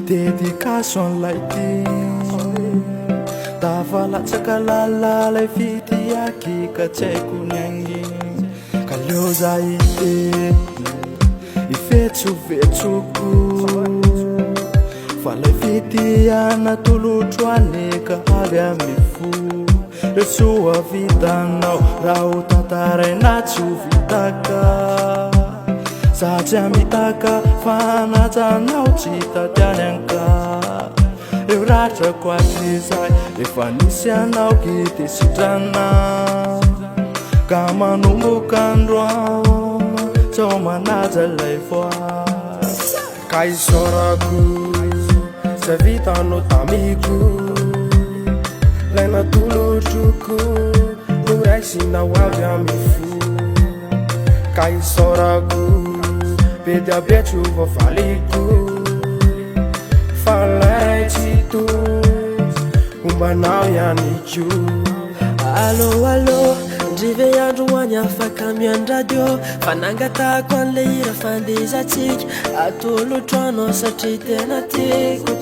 Dedication laity Dafalatsaka lalalay fitiaki ka tsy haiko niangy ka leo za ite ifetsovetsoko fa lay fitiana tolotro aneka avy amy fo le soa vitanao raha ho tantaraina tsy ho vitaka satria mitaka fanatsanao tsy tatiany anka eo ratrako atrizay efa nisy anao kity sitrana ka manomboka androao sao manaja lay foa ka isorako zay vitanao tamiko lay natolotroko no raisinao avy amy fo ka isorako be dia betro voavaliko fa lay tsy tozy hombanao ihany ko Allo allo ndrive andro hoany afaka miandradio fa nangatako an'le hira fandizatsika atolotroanao satria tena tiako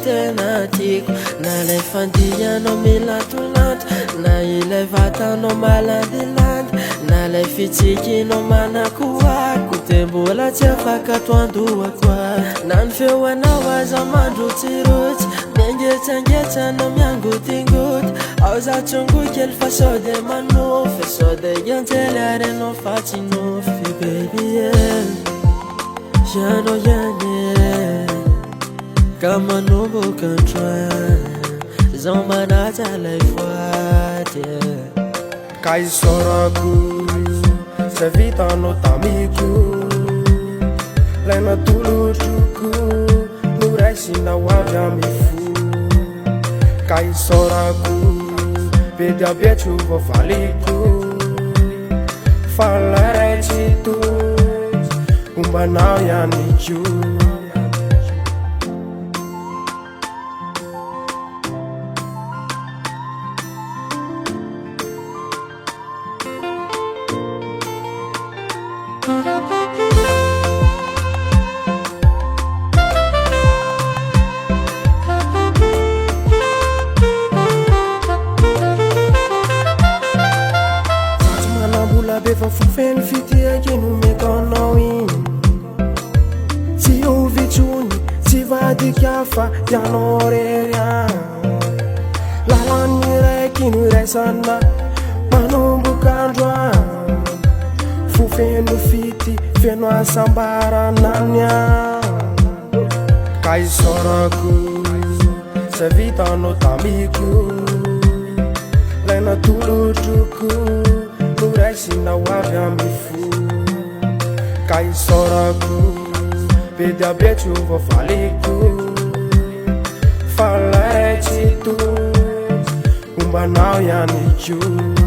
na lay fandianao milantolanto na ilay vatanao malandilandy na lay fitsikinao manakoako te mbola tsy afaka toandohako na ny feoanao aza mandrotsirotsy miangetsangetsanao miangotingoty ao za tsongo kely fa sao de manofy sao de ianjely arenao fa tsy nofy baby ianao ihany ka manomboka androany zao manaja lay foaty ka isorako zay vitanao tamiko lay natolotroko no raisinao avy amy fo ka isorako be dia betro voavaliko fa lay ray tsy tozy hombanao ihany ko Befa fofeny fitiaky nomekanao igny tsy ovitsony tsy vadika fa tianao rery lalany raiky no iraisana manomboka androany fofeno fity feno asambaranany ka isorako zay vitanao tamiko lay natolotroko no raisinao avy amy fo ka isorako be dia betro voavaliko fa lay ray tsy tozy hombanao ihany ko